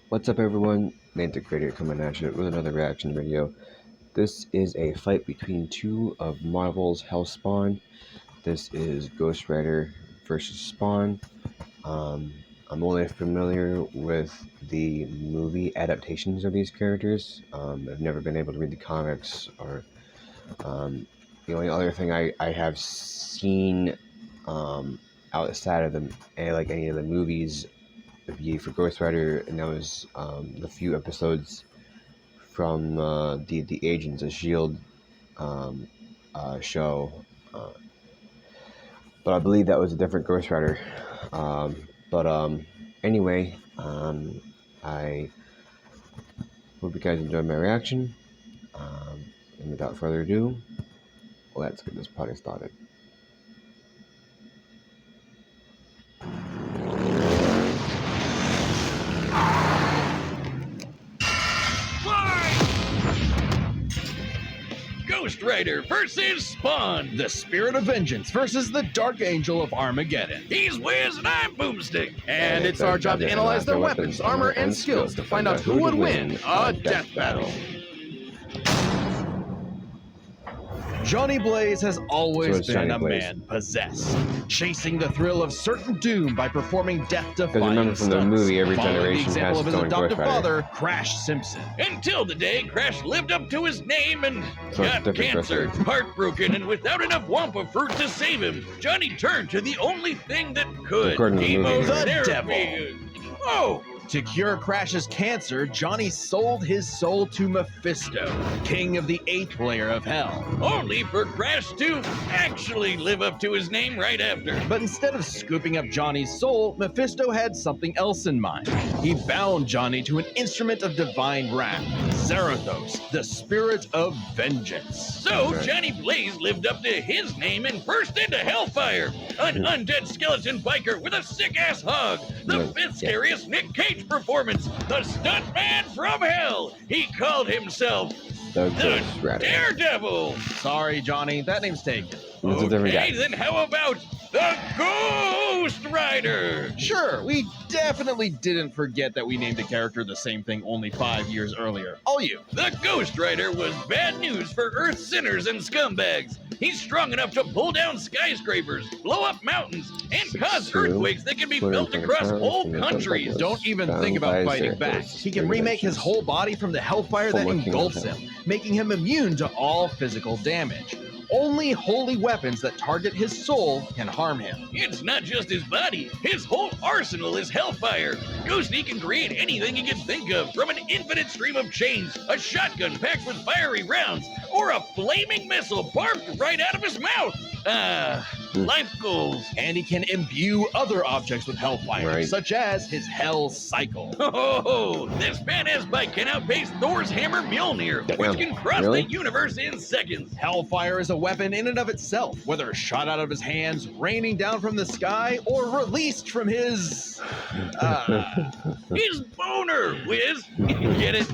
What's up everyone, Nate the Creator coming at you with another reaction video. This is a fight between two of Marvel's Hellspawn. This is Ghost Rider versus Spawn. I'm only familiar with the movie adaptations of these characters. I've never been able to read the comics or the only other thing I have seen outside of any of the movies for Ghost Rider, and that was the few episodes from the Agents of Shield show, but I believe that was a different Ghost Rider. Anyway, I hope you guys enjoyed my reaction, and without further ado, let's get this party started. Ghost Rider versus Spawn, the Spirit of Vengeance versus the Dark Angel of Armageddon. He's Wiz and I'm Boomstick. And it's our job to analyze their weapons, armor, and skills to find out who would win a death battle. Johnny Blaze has always been a man possessed, chasing the thrill of certain doom by performing death-defying stunts. From the movie, every Following generation the example has of his its own adoptive Ghost Rider. father, Crash Simpson. Until the day Crash lived up to his name and got cancer. Heartbroken and without enough Wampa fruit to save him, Johnny turned to the only thing that could: the devil. Oh! To cure Crash's cancer, Johnny sold his soul to Mephisto, king of the 8th layer of hell. Only for Crash to actually live up to his name right after. But instead of scooping up Johnny's soul, Mephisto had something else in mind. He bound Johnny to an instrument of divine wrath, Zarathos, the Spirit of Vengeance. So Johnny Blaze lived up to his name and burst into hellfire, an undead skeleton biker with a sick-ass hog, the 5th scariest Nick Cage performance, the stuntman from hell. He called himself the Daredevil. Sorry, Johnny, that name's taken. Okay, then how about the Ghost Rider? Sure, we definitely didn't forget that we named a character the same thing only 5 years earlier. All you. The Ghost Rider was bad news for Earth's sinners and scumbags. He's strong enough to pull down skyscrapers, blow up mountains, and cause earthquakes that can be felt across whole countries. Don't even think about fighting back. He can remake his whole body from the hellfire that engulfs him, making him immune to all physical damage. Only holy weapons that target his soul can harm him. It's not just his body. His whole arsenal is hellfire. Ghosty can create anything he can think of, from an infinite stream of chains, a shotgun packed with fiery rounds, or a flaming missile barfed right out of his mouth. Life goals. And he can imbue other objects with hellfire, such as his Hell Cycle. Oh, this badass bike can outpace Thor's hammer Mjolnir, which can cross the universe in seconds. Hellfire is a weapon in and of itself, whether shot out of his hands, raining down from the sky, or released from his boner, Wiz. Get it?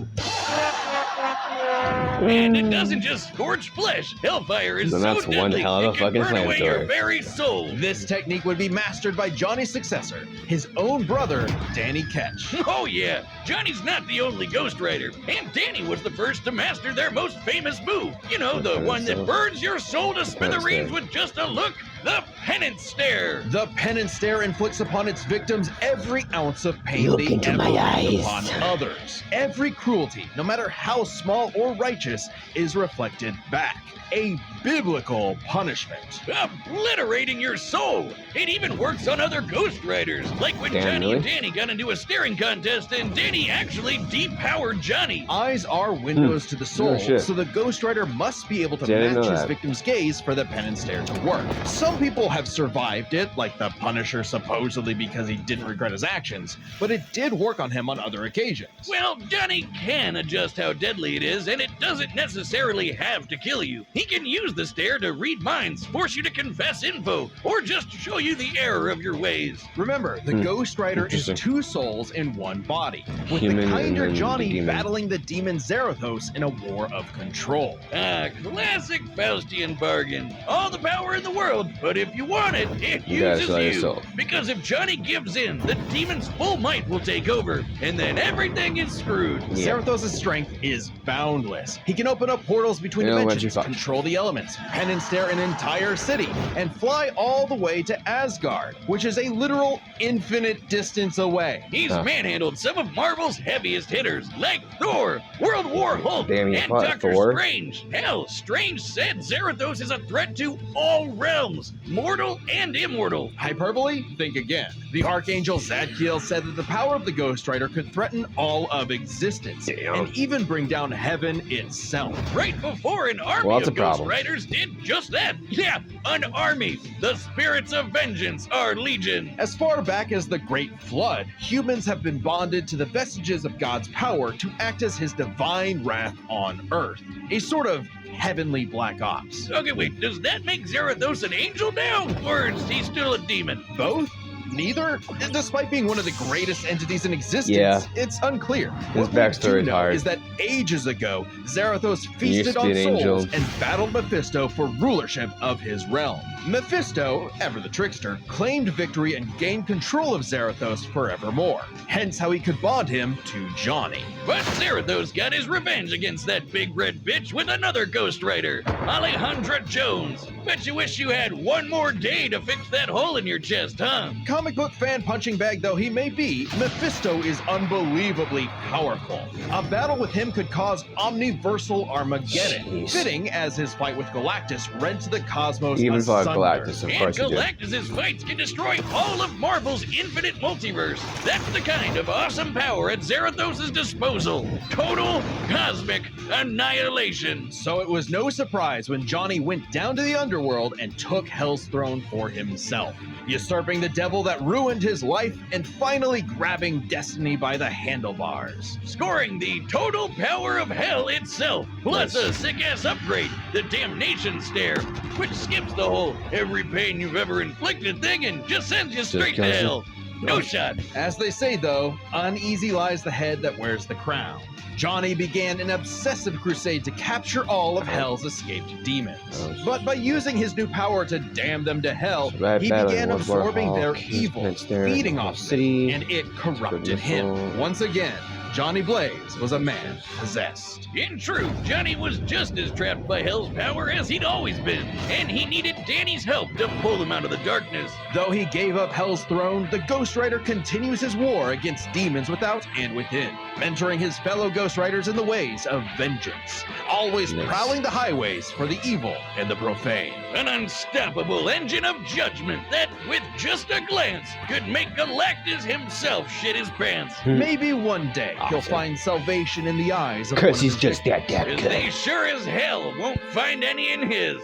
And it doesn't just scorch flesh. Hellfire is so deadly, it can burn away your very soul. This technique would be mastered by Johnny's successor, his own brother, Danny Ketch. Oh yeah, Johnny's not the only Ghost Rider, and Danny was the first to master their most famous move. You know, the one that burns your soul to smithereens with just a look. The Penance Stare. The Penance Stare inflicts upon its victims every ounce of pain they ever inflict upon others. Every cruelty, no matter how small or righteous, is reflected back. A biblical punishment. Obliterating your soul. It even works on other Ghost Riders, like when Johnny and Danny got into a staring contest and Danny actually depowered Johnny. Eyes are windows to the soul, so the Ghost Rider must be able to match his victim's gaze for the Penance Stare to work. Some people have survived it, like the Punisher supposedly because he didn't regret his actions, but it did work on him on other occasions. Well, Johnny can adjust how deadly it is, and it doesn't necessarily have to kill you. He can use the stare to read minds, force you to confess info, or just show you the error of your ways. Remember, the Ghost Rider is two souls in one body, with the kinder Johnny battling the demon Zarathos in a war of control. A classic Faustian bargain. All the power in the world, But if you want it, it You gotta uses sell you. yourself. Because if Johnny gives in, the demon's full might will take over, and then everything is screwed. Yeah. Zarathos' strength is boundless. He can open up portals between You know, once dimensions, you fuck. control the elements, pen and stare an entire city, and fly all the way to Asgard, which is a literal infinite distance away. He's Huh. manhandled some of Marvel's heaviest hitters, like Thor, World War Hulk, Damn, you and fought Doctor Thor? Strange. Hell, Strange said Zarathos is a threat to all realms, mortal and immortal. Hyperbole? Think again. The Archangel Zadkiel said that the power of the Ghost Rider could threaten all of existence, Damn. and even bring down heaven itself. Right before an army Well, that's of a Ghost problem. Riders did just that. Yeah, an army. The spirits of vengeance are legion. As far back as the Great Flood, humans have been bonded to the vestiges of God's power to act as his divine wrath on Earth, a sort of heavenly black ops. Okay, wait, does that make Zarathos an angel now? Or is he still a demon? Both? Neither? Despite being one of the greatest entities in existence, Yeah. it's unclear. His What we backstory do is know hard. is that ages ago, Zarathos used feasted to on be an souls angel. and battled Mephisto for rulership of his realm. Mephisto, ever the trickster, claimed victory and gained control of Zarathos forevermore. Hence how he could bond him to Johnny. But Zarathos got his revenge against that big red bitch with another Ghost Rider, Alejandra Jones. Bet you wish you had one more day to fix that hole in your chest, huh? Comic book fan punching bag though he may be, Mephisto is unbelievably powerful. A battle with him could cause omniversal Armageddon, Jeez. fitting as his fight with Galactus rent the cosmos He even fought asunder. Galactus, of And course he did. Galactus' fights can destroy all of Marvel's infinite multiverse. That's the kind of awesome power at Zarathos' disposal. Total cosmic annihilation. So it was no surprise when Johnny went down to the underworld and took Hell's throne for himself, usurping the devil that ruined his life and finally grabbing destiny by the handlebars. Scoring the total power of hell itself, plus Nice. a sick-ass upgrade, the Damnation Stare, which skips the whole every pain you've ever inflicted thing and just sends you straight to kills you. hell. No shot. As they say though, uneasy lies the head that wears the crown. Johnny began an obsessive crusade to capture all of Hell's escaped demons. Oh. But by using his new power to damn them to hell, Red he Battle, began World War absorbing their Hulk, evil, Prince there, feeding Gotham off them, City, and it corrupted Goodness him. Soul. Once again, Johnny Blaze was a man possessed. In truth, Johnny was just as trapped by hell's power as he'd always been, and he needed Danny's help to pull him out of the darkness. Though he gave up Hell's throne, the Ghost Rider continues his war against demons without and within, mentoring his fellow Ghost Riders in the ways of vengeance, always Nice. prowling the highways for the evil and the profane. An unstoppable engine of judgment that, with just a glance, could make Galactus himself shit his pants. Maybe one day he'll Awesome. find salvation in the eyes of one Because of he's his just that As good. they sure as hell won't find any in his.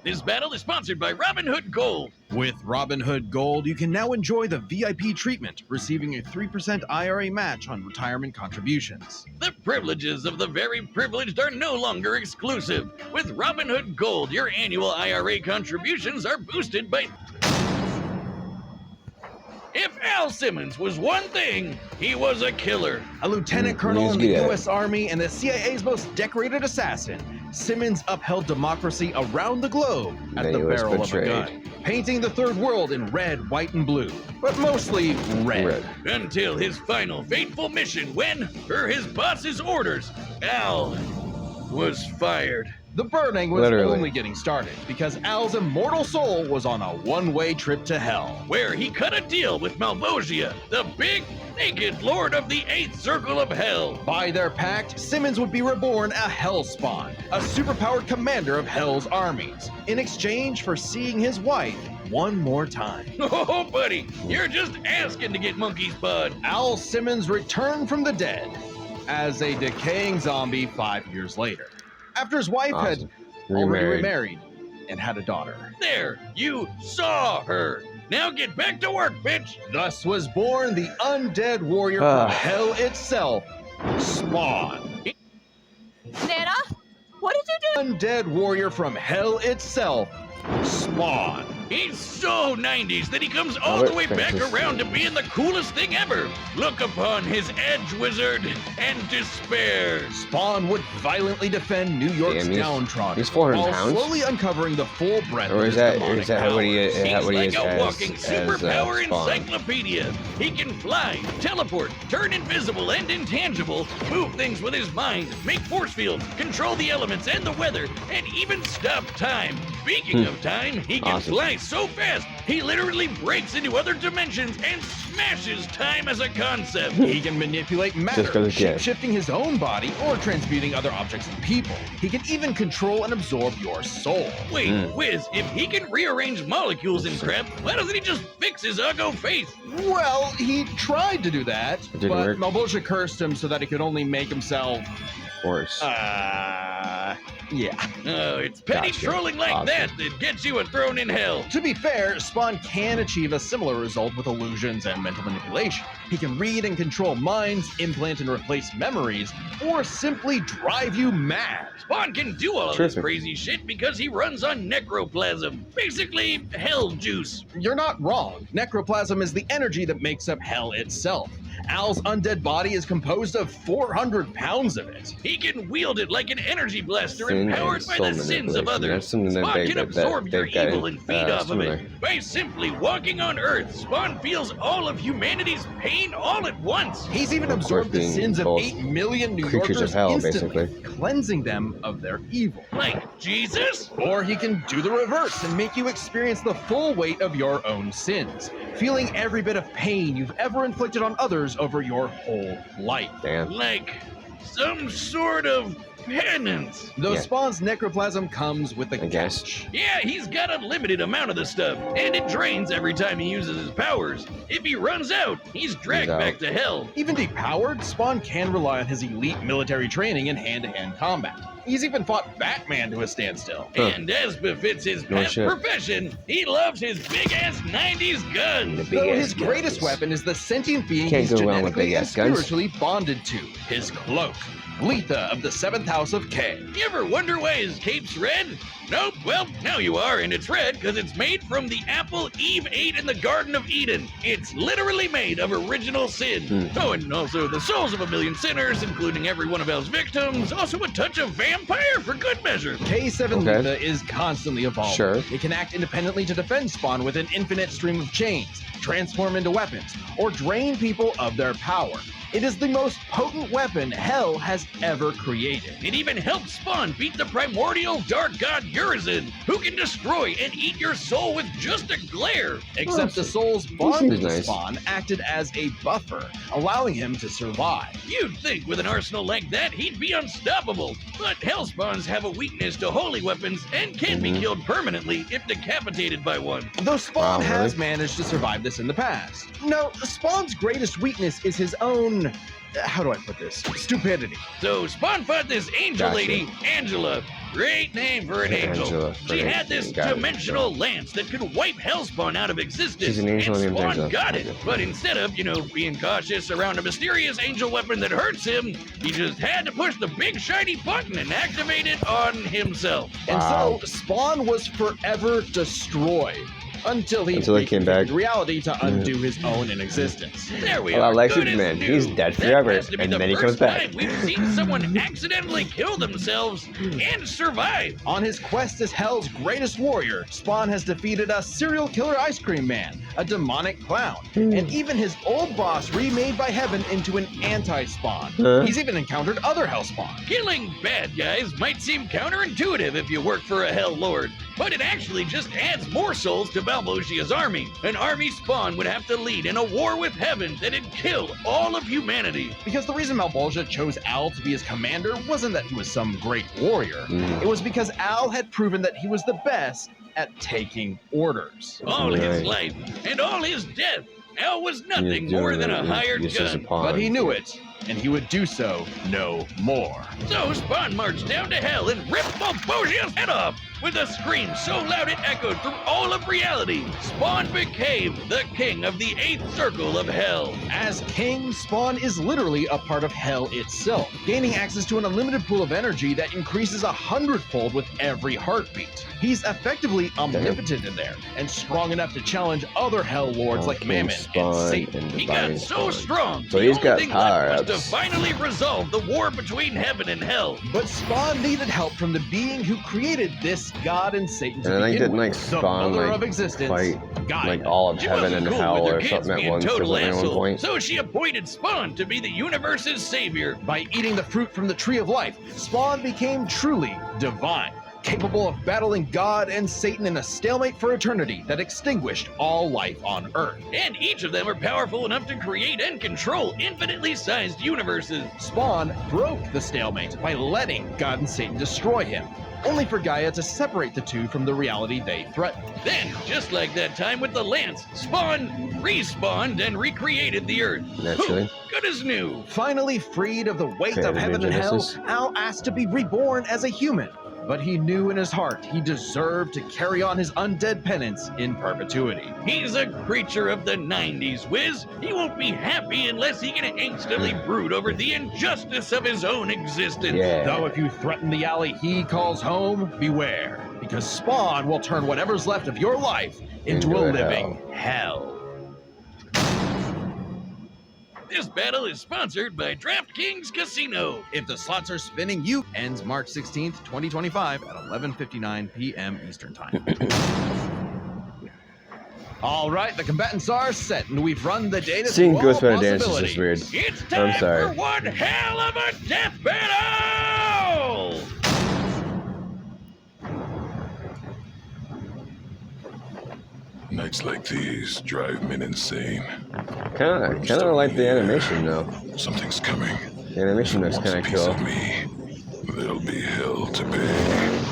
This battle is sponsored by Robin Hood Gold. With Robinhood Gold, you can now enjoy the VIP treatment, receiving a 3% IRA match on retirement contributions. The privileges of the very privileged are no longer exclusive. With Robinhood Gold, your annual IRA contributions are boosted by... If Al Simmons was one thing, he was a killer. A lieutenant colonel in the He's good. U.S. Army and the CIA's most decorated assassin, Simmons upheld democracy around the globe at Then the he was barrel of a betrayed. gun, painting the third world in red, white, and blue, but mostly red. Until his final fateful mission when, per his boss's orders, Al was fired. The burning was Literally. only getting started because Al's immortal soul was on a one-way trip to hell. Where he cut a deal with Malvosia, the big, naked lord of the Eighth Circle of Hell. By their pact, Simmons would be reborn a Hellspawn, a superpowered commander of Hell's armies, in exchange for seeing his wife one more time. Oh, buddy, you're just asking to get monkey's bud. Al Simmons returned from the dead as a decaying zombie 5 years later, after his wife Awesome. had already Remarried. remarried and had a daughter. There, you saw her. Now get back to work, bitch. Thus was born the undead warrior Ah. from hell itself, Spawn. Nana, what did you do? Undead warrior from hell itself, Spawn. He's so 90s that he comes all the way back around to being the coolest thing ever. Look upon his edge, wizard, and despair. Spawn would violently defend New York's downtrodden, he's 400 while pounds? slowly uncovering the full breadth Or of is his that demonic what he is? He's What he like is a as, walking superpower Spawn? encyclopedia. He can fly, teleport, turn invisible and intangible, move things with his mind, make force fields, control the elements and the weather, and even stop time. Speaking of time, he can fly so fast, he literally breaks into other dimensions and smashes time as a concept. He can manipulate matter, he can. shifting his own body or transmuting other objects and people. He can even control and absorb your soul. Wait, Wiz, if he can rearrange molecules and crap, why doesn't he just fix his uggo face? Well, he tried to do that, It didn't but work. Malebolgia cursed him so that he could only make himself, Horse. yeah. Oh, it's petty Gotcha. trolling like that gets you a throne in hell. To be fair, Spawn can achieve a similar result with illusions and mental manipulation. He can read and control minds, implant and replace memories, or simply drive you mad. Spawn can do all of this crazy shit because he runs on necroplasm. Basically, hell juice. You're not wrong. Necroplasm is the energy that makes up hell itself. Al's undead body is composed of 400 pounds of it. He can wield it like an energy blaster Sin empowered and by soul the sins of manipulation. others. That's something that Spawn they- can that absorb your they've got, evil and feed off of similar. it. By simply walking on Earth, Spawn feels all of humanity's pain all at once. He's even Of absorbed the course, sins of both 8 million New creatures Yorkers of hell, instantly, basically. cleansing them of their evil. Like Jesus? Or he can do the reverse and make you experience the full weight of your own sins, feeling every bit of pain you've ever inflicted on others over your whole life. Damn. Like some sort of penance. Though Yeah. Spawn's necroplasm comes with a I guess. catch. Yeah, he's got a limited amount of the stuff, and it drains every time he uses his powers. If he runs out, he's dragged out. back to hell. Even depowered, Spawn can rely on his elite military training in hand-to-hand combat. He's even fought Batman to a standstill. Huh. And as befits his No past shit. profession, he loves his big-ass 90s guns. Though his greatest weapon is the sentient being Can't he's go wrong with genetically and big-ass guns. spiritually bonded to, his cloak. Letha of the 7th House of K. You ever wonder why his cape's red? Nope, well, now you are, and it's red because it's made from the apple Eve ate in the Garden of Eden. It's literally made of original sin. Oh, and also the souls of a million sinners, including every one of Hell's victims. Also a touch of vampire for good measure. K7 Okay. Letha is constantly evolving. Sure. It can act independently to defend Spawn with an infinite stream of chains, transform into weapons, or drain people of their power. It is the most potent weapon Hell has ever created. It even helped Spawn beat the primordial dark god Urizen, who can destroy and eat your soul with just a glare. Except the souls seems bonded to nice. Spawn acted as a buffer, allowing him to survive. You'd think with an arsenal like that, he'd be unstoppable. But Hellspawns have a weakness to holy weapons and can be killed permanently if decapitated by one. Though Spawn Wow, has really? managed to survive this in the past. No, Spawn's greatest weakness is his own, how do I put this? Stupidity. So Spawn fought this angel Gotcha. lady, Angela. Great name for an angel. Angela, She brilliant. had this Got it. dimensional lance that could wipe Hellspawn out of existence. She's an angel and named Spawn Angela. got it. But instead of, being cautious around a mysterious angel weapon that hurts him, he just had to push the big shiny button and activate it on himself. And Wow. so Spawn was forever destroyed until he came back. reality to undo his own inexistence. There we A lot are. like Good as Superman. new. He's dead That forever, has to be and the then he first comes back. time we've seen someone accidentally kill themselves and survive. On his quest as Hell's greatest warrior, Spawn has defeated a serial killer ice cream man, a demonic clown, and even his old boss remade by Heaven into an anti-Spawn. Huh? He's even encountered other Hellspawn. Killing bad guys might seem counterintuitive if you work for a Hell Lord, but it actually just adds more souls to Malvosia's army. An army Spawn would have to lead in a war with Heaven that'd kill all of humanity. Because the reason Malbolgia chose Al to be his commander wasn't that he was some great warrior. It was because Al had proven that he was the best at taking orders. All his Right. life and all his death, Al was nothing He's more doing than it. a hired He's just a gun. pawn. But he knew it, and he would do so no more. So Spawn marched down to Hell and ripped Malvosia's head off. With a scream so loud it echoed through all of reality, Spawn became the king of the 8th circle of hell. As king, Spawn is literally a part of hell itself, gaining access to an unlimited pool of energy that increases 100-fold with every heartbeat. He's effectively omnipotent in there, and strong enough to challenge other hell lords like Mammon and Satan. He got so strong, so the he's only got thing left was power-ups. to finally resolve the war between heaven and hell. But Spawn needed help from the being who created this god and Satan to And I think begin didn't like with, the Spawn mother like of existence, fight Gaia. like all of She heaven wasn't and cool hell with her or kids something at being once total at one assholes, point. so she appointed Spawn to be the universe's savior. By eating the fruit from the tree of life, Spawn became truly divine, capable of battling God and Satan in a stalemate for eternity that extinguished all life on Earth. And each of them are powerful enough to create and control infinitely sized universes. Spawn broke the stalemate by letting God and Satan destroy him, only for Gaia to separate the two from the reality they threatened. Then, just like that time with the Lance, Spawn respawned and recreated the Earth. Naturally. Poof, good as new. Finally freed of the weight Created of heaven in and hell, Genesis. Al asked to be reborn as a human. But he knew in his heart he deserved to carry on his undead penance in perpetuity. He's a creature of the 90s, Wiz. He won't be happy unless he can hastily brood over the injustice of his own existence. Yeah. Though if you threaten the alley he calls home, beware, because Spawn will turn whatever's left of your life into Into a a living hell. This battle is sponsored by DraftKings Casino. If the slots are spinning, you ends March 16th, 2025 at 11:59 p.m. Eastern Time. All right, the combatants are set, and we've run the data Seeing through all Ghost Rider dance is possibilities. just weird. It's time I'm sorry. for one hell of a death battle! Nights like these drive men insane. Kind of like the animation though. Something's coming. The animation looks Wants a kind of piece cool. of me. There'll be hell to pay.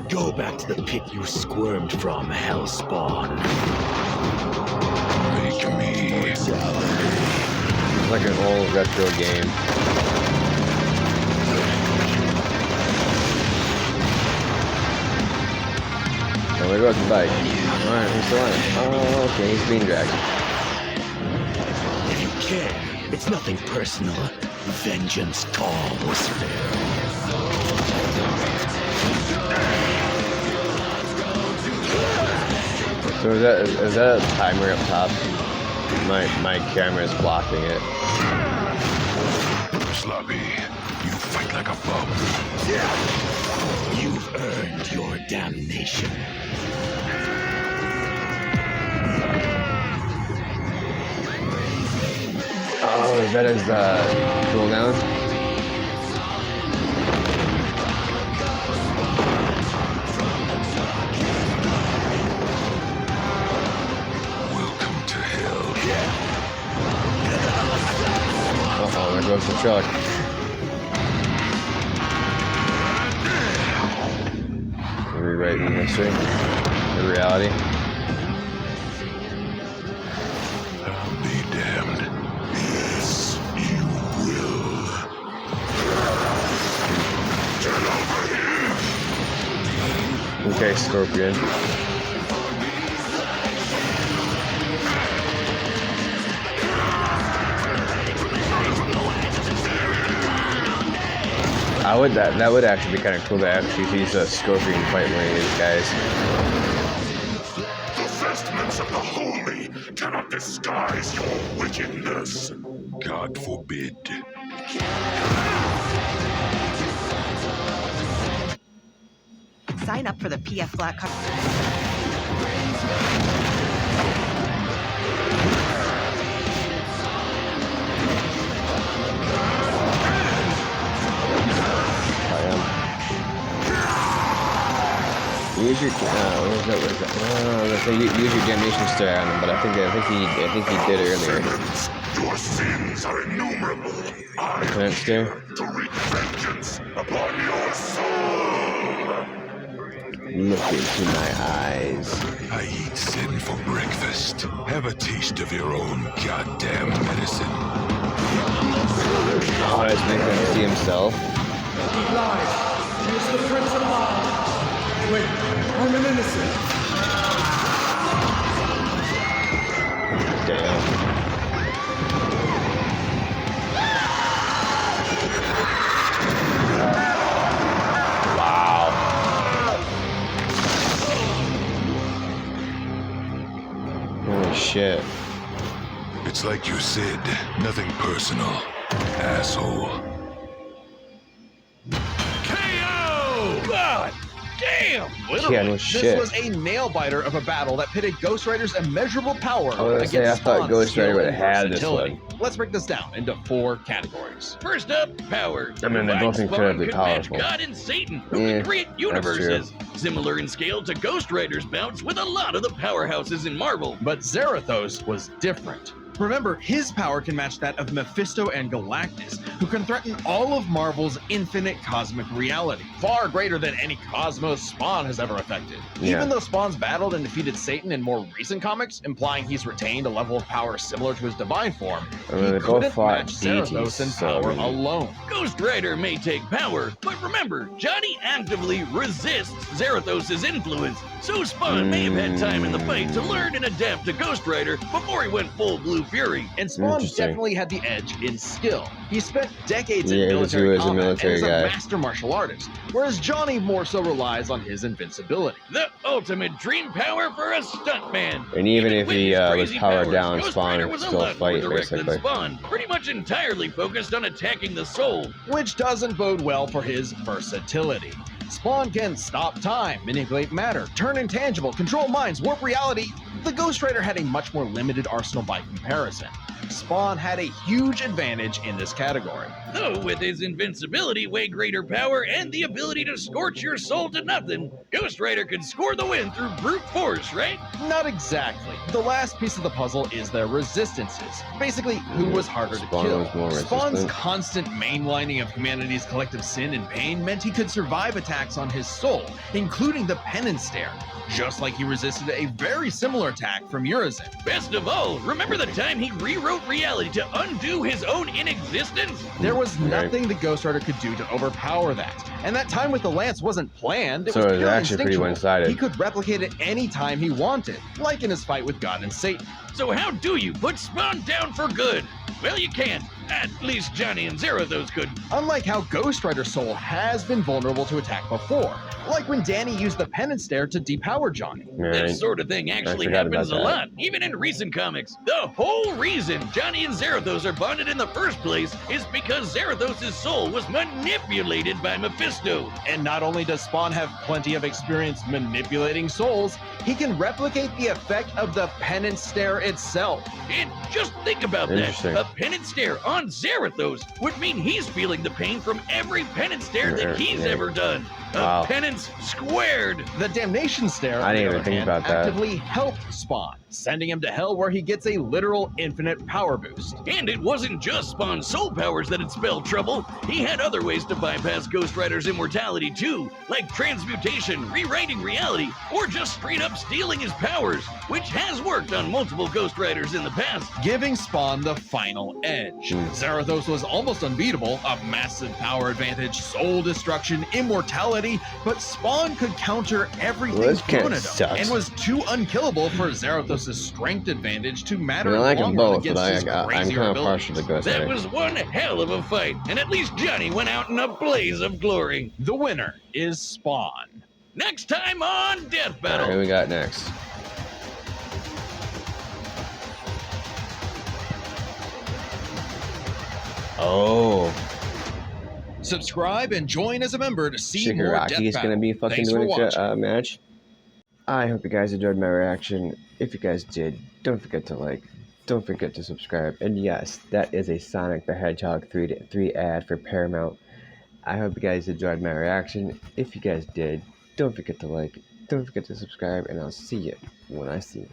Go back to the pit you squirmed from, Hellspawn. Make me. It's like an old retro game. Oh, there goes the bike. Alright, he's still on it. Oh, okay, he's being dragged. If you care, it's nothing personal. Vengeance calls. So is that a timer up top? My camera is blocking it. Sloppy, you fight like a bum. You've earned your damnation. Oh, is that his cooldown? Welcome to hell. Uh-oh, there goes the truck. Rewriting history. The reality. I'll be damned. Yes, you will. Okay, Scorpion. That would actually be kind of cool to actually see a Scorpion fight one of these guys. The vestments of the holy cannot disguise your wickedness. God forbid. Sign up for the PF Flat Card. Use your use your damnation star on him, but I think he did earlier. Your sins are innumerable. I am Clearance here there. to wreak vengeance upon your soul. Look into my eyes. I eat sin for breakfast. Have a taste of your own goddamn medicine. Oh, it's making him see himself. Is the prince alive? Wait, I'm an innocent. Damn. Holy shit. It's like you said, nothing personal, asshole. KO! God damn! Yeah, no This shit. was a nail biter of a battle that pitted Ghost Rider's immeasurable power I was gonna against say, I thought Spawn's Ghost Rider skill would've and had this versatility. one. Let's break this down into 4 categories. First up, power. I mean, they're both Spawn incredibly could powerful. match God and Satan, who Yeah, can create that's universes. Similar in scale to Ghost Rider's bouts with a lot of the powerhouses in Marvel. But Zarathos was different. Remember, his power can match that of Mephisto and Galactus, who can threaten all of Marvel's infinite cosmic reality, far greater than any cosmos Spawn has ever affected. Yeah. Even though Spawn's battled and defeated Satan in more recent comics, implying he's retained a level of power similar to his divine form, I mean, he they both couldn't fought match Zarathos deities, in so, power I mean- alone. Ghost Rider may take power, but remember, Johnny actively resists Zarathos' influence. So Spawn may have had time in the fight to learn and adapt to Ghost Rider before he went full Blue Fury. And Spawn Interesting. definitely had the edge in skill. He spent decades Yeah, in because he military was a combat military and is guy. a master martial artist, whereas Johnny more so relies on his invincibility. The ultimate dream power for a stuntman. And even if with he his was crazy powered powers, down, Ghost Spawn Rider would was a still lot more fight, direct than basically. Spawn, pretty much entirely focused on attacking the soul. Which doesn't bode well for his versatility. Spawn can stop time, manipulate matter, turn intangible, control minds, warp reality. The Ghost Rider had a much more limited arsenal by comparison. Spawn had a huge advantage in this category. Though with his invincibility, way greater power, and the ability to scorch your soul to nothing, Ghost Rider could score the win through brute force, right? Not exactly. The last piece of the puzzle is their resistances. Basically, who was harder Spawn to kill. was more Spawn's resistant. constant mainlining of humanity's collective sin and pain meant he could survive attacks on his soul, including the Penance Stare, just like he resisted a very similar attack from Urizen. Best of all, remember the time he rewrote reality to undo his own inexistence? There was Right. nothing the Ghost Rider could do to overpower that. And that time with the Lance wasn't planned, it So was it was purely actually pretty instinctual. one-sided. He could replicate it any time he wanted, like in his fight with God and Satan. So how do you put Spawn down for good? Well, you can't. At least Johnny and Zarathos could. Unlike how Ghost Rider's soul has been vulnerable to attack before, like when Danny used the Penance Stare to depower Johnny. Right. This sort of thing actually forgot happens a about that. lot, even in recent comics. The whole reason Johnny and Zarathos are bonded in the first place is because Zarathos' soul was manipulated by Mephisto. And not only does Spawn have plenty of experience manipulating souls, he can replicate the effect of the Penance Stare itself. And just think about that. Interesting. A penance stare on Zarathos would mean he's feeling the pain from every penance stare that he's Yeah. ever done. A Wow. penance squared. The Damnation Stare, I didn't on the even other think hand, about that. actively helped Spawn, sending him to hell where he gets a literal infinite power boost. And it wasn't just Spawn's soul powers that had spelled trouble. He had other ways to bypass Ghost Rider's immortality too, like transmutation, rewriting reality, or just straight up stealing his powers, which has worked on multiple Ghost Riders in the past. Giving Spawn the final edge. Zarathos was almost unbeatable, a massive power advantage, soul destruction, immortality, but Spawn could counter everything Well, this thrown kinda at him, sucks. and was too unkillable for Zarathos' strength advantage to I matter mean, I like them long run both, but against his I'm crazier kind of abilities. partial to Ghost That Rider. was one hell of a fight, and at least Johnny went out in a blaze of glory. The winner is Spawn. Next time on Death Alright, Battle. who we got next? Oh, Subscribe and join as a member to see more Death Shigaraki is Battle. gonna be fucking Thanks for doing a watching. match. I hope you guys enjoyed my reaction. If you guys did, don't forget to like, don't forget to subscribe. And yes, that is a Sonic the Hedgehog 3 ad for Paramount. I hope you guys enjoyed my reaction. If you guys did, don't forget to like, don't forget to subscribe, and I'll see you when I see you.